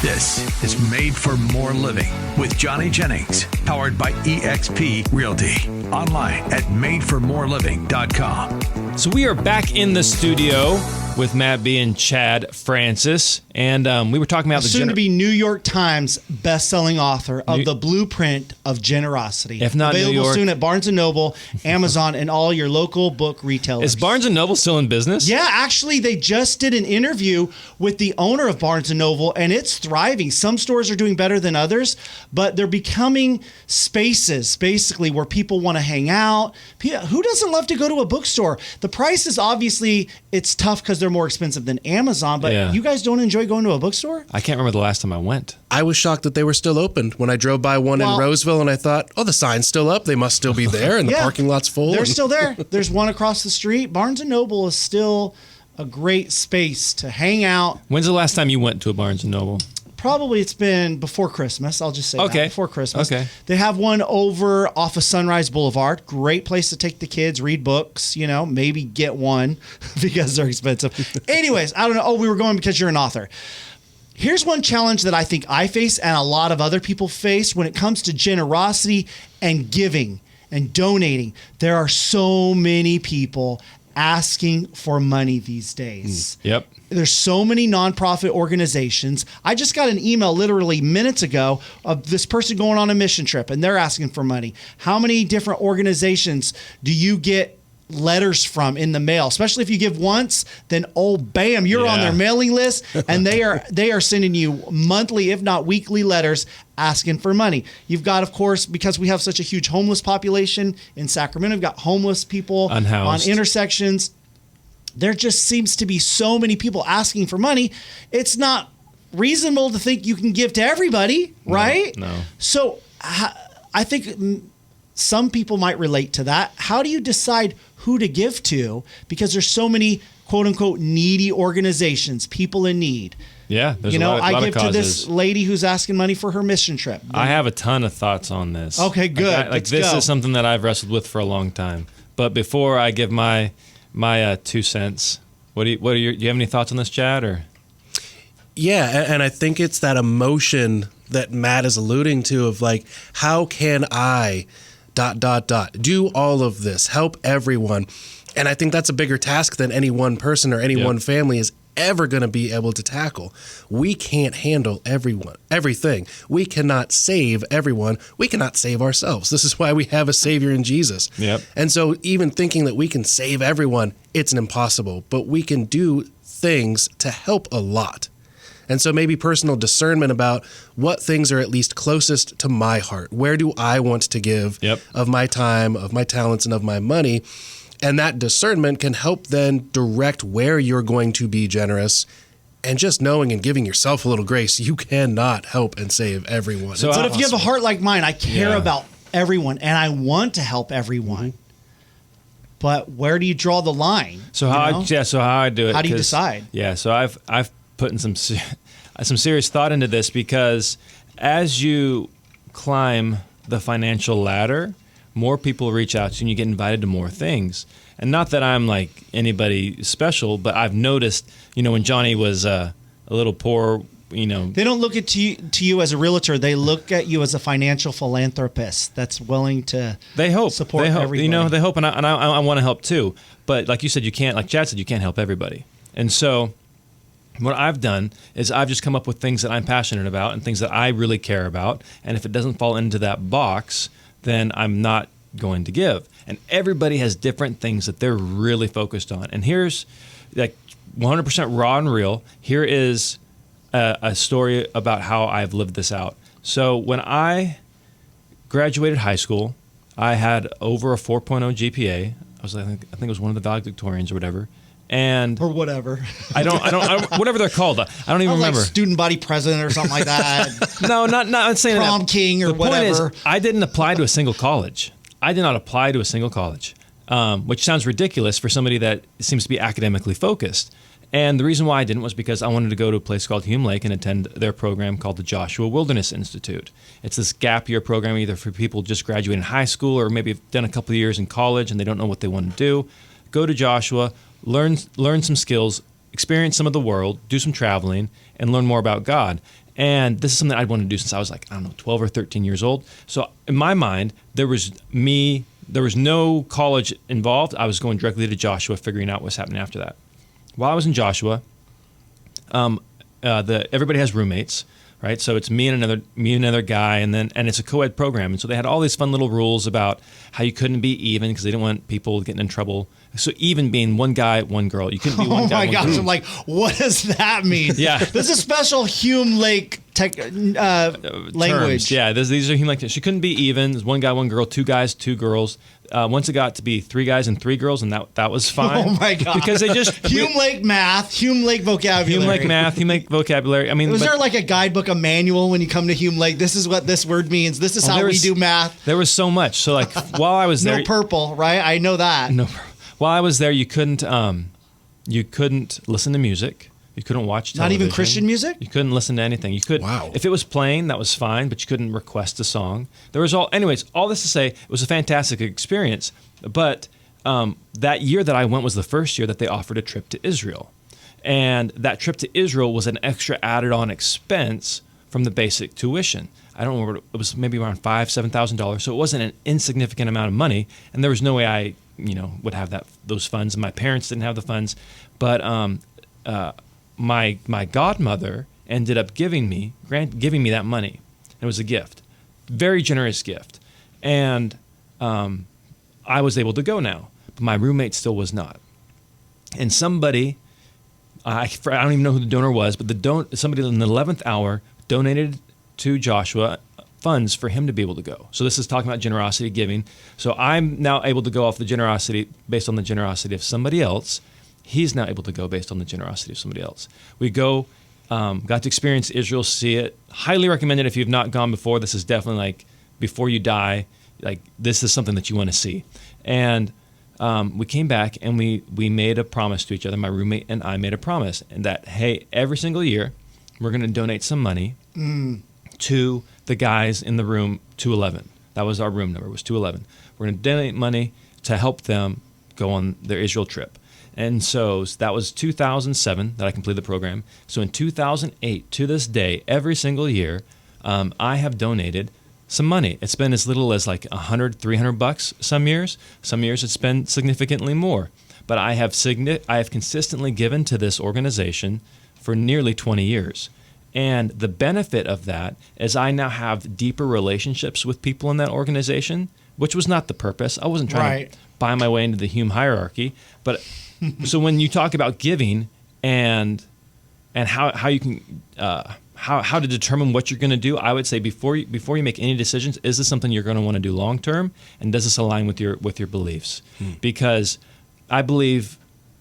This is Made for More Living with Johnny Jennings, powered by eXp Realty. Online at madeformoreliving.com. So we are back in the studio with Matt B and Chad Francis, and we were talking about the soon-to-be New York Times best-selling author of The Blueprint of Generosity. If not available New York, soon at Barnes & Noble, Amazon, and all your local book retailers. Is Barnes & Noble still in business? Yeah, actually, they just did an interview with the owner of Barnes & Noble, and it's thriving. Some stores are doing better than others, but they're becoming spaces, basically, where people want to hang out. Who doesn't love to go to a bookstore? The price is obviously, it's tough because they're more expensive than Amazon, but you guys don't enjoy going to a bookstore? I can't remember the last time I went. I was shocked that they were still open when I drove by one in Roseville, and I thought, oh, the sign's still up. They must still be there, and the parking lot's full. They're still there. There's one across the street. Barnes & Noble is still a great space to hang out. When's the last time you went to a Barnes & Noble? Probably it's been before Christmas. I'll just say that, before Christmas. Okay. They have one over off of Sunrise Boulevard. Great place to take the kids, read books, maybe get one because they're expensive. Anyways, I don't know. Oh, we were going because you're an author. Here's one challenge that I think I face and a lot of other people face when it comes to generosity and giving and donating. There are so many people asking for money these days. Yep. There's so many nonprofit organizations. I just got an email literally minutes ago of this person going on a mission trip, and they're asking for money. How many different organizations do you get letters from in the mail? Especially if you give once, then bam, you're on their mailing list, and they are sending you monthly, if not weekly, letters asking for money. You've got, of course, because we have such a huge homeless population in Sacramento, we've got homeless people unhoused on intersections. There just seems to be so many people asking for money. It's not reasonable to think you can give to everybody, right? No. So I think some people might relate to that. How do you decide who to give to? Because there's so many quote unquote needy organizations, people in need. Yeah, there's a lot I of give causes. to this lady who's asking money for her mission trip. I have a ton of thoughts on this. Okay, good. This is something that I've wrestled with for a long time. But before I give my 2 cents, do you have any thoughts on this, Chad? Or yeah, and I think it's that emotion that Matt is alluding to of like, how can I ... do all of this, help everyone? And I think that's a bigger task than any one person or any one family is ever going to be able to tackle. We can't handle everything. We cannot save everyone. We cannot save ourselves. This is why we have a Savior in Jesus. Yep. And so even thinking that we can save everyone, it's impossible. But we can do things to help a lot. And so maybe personal discernment about what things are at least closest to my heart. Where do I want to give of my time, of my talents, and of my money? And that discernment can help then direct where you're going to be generous. And just knowing and giving yourself a little grace, you cannot help and save everyone. But if you have a heart like mine, I care about everyone and I want to help everyone. But where do you draw the line? So how I do it? How do you decide? Yeah, so I've put in some serious thought into this, because as you climb the financial ladder, more people reach out to you and you get invited to more things. And not that I'm like anybody special, but I've noticed, when Johnny was a little poor, they don't look to you as a realtor. They look at you as a financial philanthropist that's willing to support everybody. They hope, and I want to help too. But like you said, you can't, like Chad said, you can't help everybody. And so what I've done is I've just come up with things that I'm passionate about and things that I really care about. And if it doesn't fall into that box, then I'm not going to give. And everybody has different things that they're really focused on. And here's like 100% raw and real. Here is a story about how I've lived this out. So when I graduated high school, I had over a 4.0 GPA. I think it was one of the valedictorians or whatever. Or whatever. I don't whatever they're called. I don't even remember. Like student body president or something like that. No, I'm saying prom that. king or the whatever. Point is, I didn't apply to a single college. I did not apply to a single college, which sounds ridiculous for somebody that seems to be academically focused. And the reason why I didn't was because I wanted to go to a place called Hume Lake and attend their program called the Joshua Wilderness Institute. It's this gap year program either for people just graduating high school or maybe have done a couple of years in college and they don't know what they want to do. Go to Joshua, learn some skills, experience some of the world, do some traveling, and learn more about God. And this is something I'd wanted to do since I was 12 or 13 years old. So in my mind, there was no college involved. I was going directly to Joshua, figuring out what's happening after that. While I was in Joshua, everybody has roommates, right? So it's me and another guy, and it's a co-ed program. And so they had all these fun little rules about how you couldn't be even because they didn't want people getting in trouble. So even being one guy, one girl, you couldn't be one guy. Oh my gosh! I'm like, what does that mean? Yeah, this is special Hume Lake language. Terms. Yeah, these are Hume Lake. She couldn't be even. There's one guy, one girl, two guys, two girls. Once it got to be three guys and three girls, and that was fine. Oh my god! Because they just Hume Lake math, Hume Lake vocabulary, Hume Lake math, Hume Lake vocabulary. I mean, was there like a guidebook, a manual when you come to Hume Lake? This is what this word means. This is how we do math. There was so much. So while I was there, no purple, right? I know that. No. While I was there, you couldn't listen to music. You couldn't watch television. Not even Christian music? You couldn't listen to anything. You could. Wow. If it was playing, that was fine, but you couldn't request a song. There was all this to say, it was a fantastic experience. But that year that I went was the first year that they offered a trip to Israel. And that trip to Israel was an extra added on expense from the basic tuition. I don't remember, it was maybe around $5,000, $7,000. So it wasn't an insignificant amount of money. And there was no way I would have those funds. And my parents didn't have the funds. But my godmother ended up giving me that money. It was a gift, very generous gift, and I was able to go now, but my roommate still was not. And somebody, I don't even know who the donor was, but somebody in the 11th hour donated to Joshua funds for him to be able to go. So this is talking about generosity giving. So I'm now able to go off the generosity based on the generosity of somebody else. He's now able to go based on the generosity of somebody else. We got to experience Israel, see it. Highly recommend it if you've not gone before. This is definitely before you die, this is something that you want to see. And we came back and we made a promise to each other. My roommate and I made a promise, and that, hey, every single year we're going to donate some money to the guys in the room 211. That was our room number, was 211. We're going to donate money to help them go on their Israel trip. And so that was 2007 that I completed the program. So in 2008, to this day, every single year, I have donated some money. It's been as little as $100, $300 some years. Some years it's been significantly more. But I have consistently given to this organization for nearly 20 years. And the benefit of that is I now have deeper relationships with people in that organization, which was not the purpose. I wasn't trying to buy my way into the Hume hierarchy. But so when you talk about giving and how you can how to determine what you're going to do, I would say before you make any decisions, is this something you're going to want to do long term, and does this align with your beliefs? Because I believe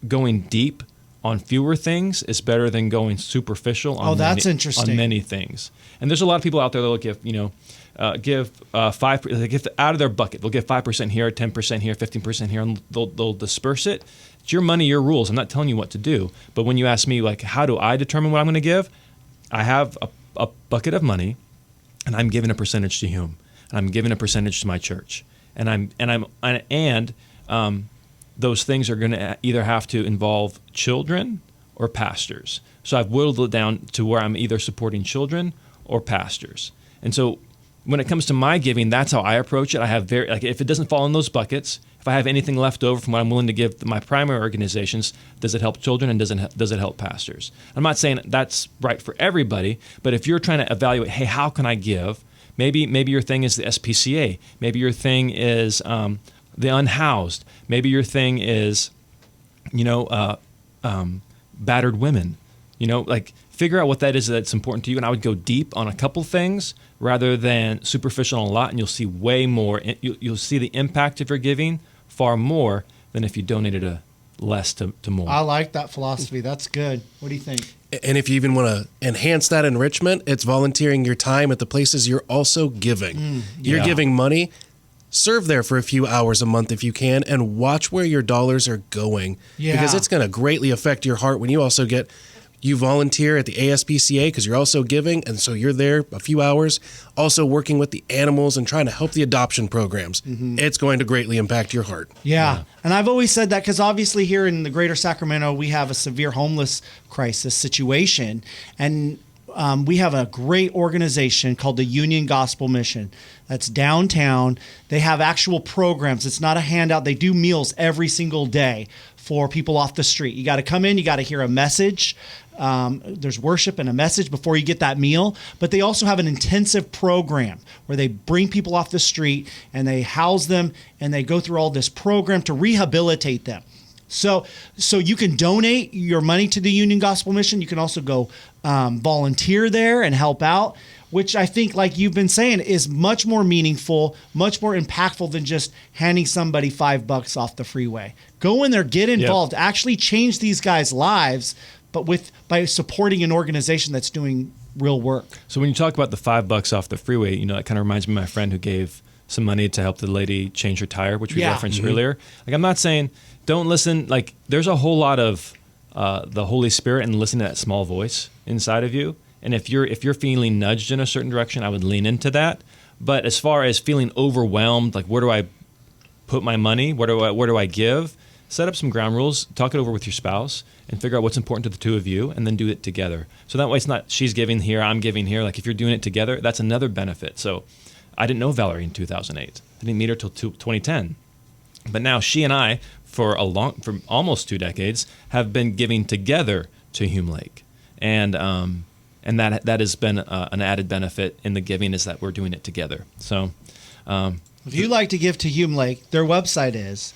going deep on fewer things is better than going superficial on interesting. On many things. And there's a lot of people out there that will give, give 5%, they give out of their bucket. They'll give 5% here, 10% here, 15% here, and they'll disperse it. It's your money, your rules. I'm not telling you what to do. But when you ask me, how do I determine what I'm going to give? I have a bucket of money, and I'm giving a percentage to Hume, and I'm giving a percentage to my church, and those things are going to either have to involve children or pastors. So I've whittled it down to where I'm either supporting children or pastors. And so when it comes to my giving, that's how I approach it. I have if it doesn't fall in those buckets, if I have anything left over from what I'm willing to give my primary organizations, does it help children and does it help pastors? I'm not saying that's right for everybody, but if you're trying to evaluate, hey, how can I give? Maybe your thing is the SPCA. Maybe your thing is the unhoused. Maybe your thing is, battered women. Figure out what that is that's important to you. And I would go deep on a couple things rather than superficial on a lot, and you'll see way more. You'll see the impact of your giving far more than if you donated less to more. I like that philosophy. That's good. What do you think? And if you even want to enhance that enrichment, it's volunteering your time at the places you're also giving. You're giving money. Serve there for a few hours a month if you can, and watch where your dollars are going. Because it's going to greatly affect your heart when you also you volunteer at the ASPCA because you're also giving, and so you're there a few hours, also working with the animals and trying to help the adoption programs. It's going to greatly impact your heart. Yeah. And I've always said that because obviously here in the greater Sacramento, we have a severe homeless crisis situation. And we have a great organization called the Union Gospel Mission that's downtown. They have actual programs. It's not a handout. They do meals every single day for people off the street. You got to come in, you got to hear a message. There's worship and a message before you get that meal. But they also have an intensive program where they bring people off the street and they house them and they go through all this program to rehabilitate them. So you can donate your money to the Union Gospel Mission. You can also go volunteer there and help out, which I think, like you've been saying, is much more meaningful, much more impactful than just handing somebody $5 off the freeway. Go in there, get involved, actually change these guys' lives, but by supporting an organization that's doing real work. So when you talk about the $5 off the freeway, it kind of reminds me of my friend who gave some money to help the lady change her tire, which we referenced earlier. Like, I'm not saying don't listen. Like, there's a whole lot of the Holy Spirit and listen to that small voice inside of you. And if you're feeling nudged in a certain direction, I would lean into that. But as far as feeling overwhelmed, like, where do I put my money? Where do I give? Set up some ground rules. Talk it over with your spouse and figure out what's important to the two of you, and then do it together. So that way, it's not she's giving here, I'm giving here. Like, if you're doing it together, that's another benefit. So I didn't know Valerie in 2008. I didn't meet her till 2010. But now she and I, for almost 2 decades, have been giving together to Hume Lake, and that has been an added benefit in the giving, is that we're doing it together. So, if you like to give to Hume Lake, their website is.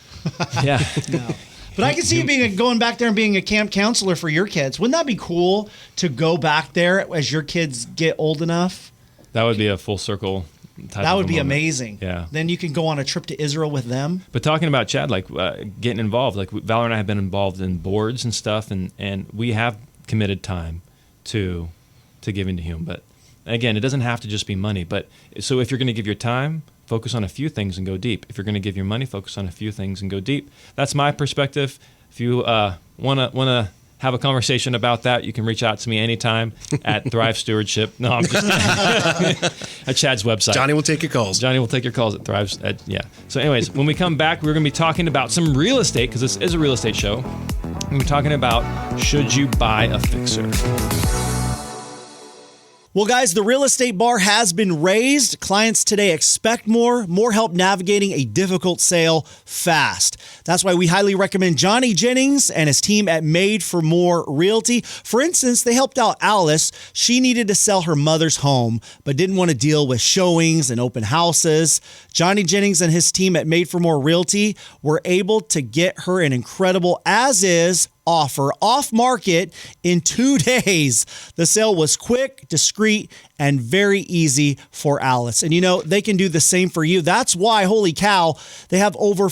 Yeah. No. But I can see you going back there and being a camp counselor for your kids. Wouldn't that be cool to go back there as your kids get old enough? That would be a full circle. That would be amazing. Yeah. Then you can go on a trip to Israel with them. But talking about Chad, like getting involved, like Valerie and I have been involved in boards and stuff, and we have committed time to giving to Hume. But again, it doesn't have to just be money. But so if you're going to give your time, focus on a few things and go deep. If you're going to give your money, focus on a few things and go deep. That's my perspective. If you wanna have a conversation about that, you can reach out to me anytime at Thrive Stewardship. No, I'm just kidding. At Chad's website. Johnny will take your calls. Johnny will take your calls at Thrive. Yeah. So anyways, when we come back, we're going to be talking about some real estate, because this is a real estate show. And we're talking about, should you buy a fixer? Well, guys, the real estate bar has been raised. Clients today expect more help navigating a difficult sale fast. That's why we highly recommend Johnny Jennings and his team at Made for More Realty. For instance, they helped out Alice. She needed to sell her mother's home, but didn't want to deal with showings and open houses. Johnny Jennings and his team at Made for More Realty were able to get her an incredible as-is offer off market in 2 days. The sale was quick, discreet, and very easy for Alice. And they can do the same for you. That's why, holy cow, they have over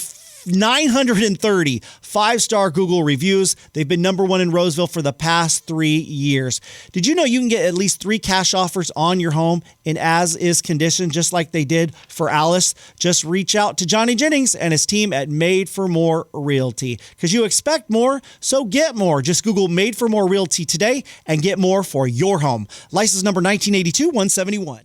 930 5-star Google reviews. They've been #1 in Roseville for the past 3 years. Did you know you can get at least 3 cash offers on your home in as-is condition, just like they did for Alice? Just reach out to Johnny Jennings and his team at Made for More Realty, because you expect more, so get more. Just Google Made for More Realty today and get more for your home. License number 1982-171.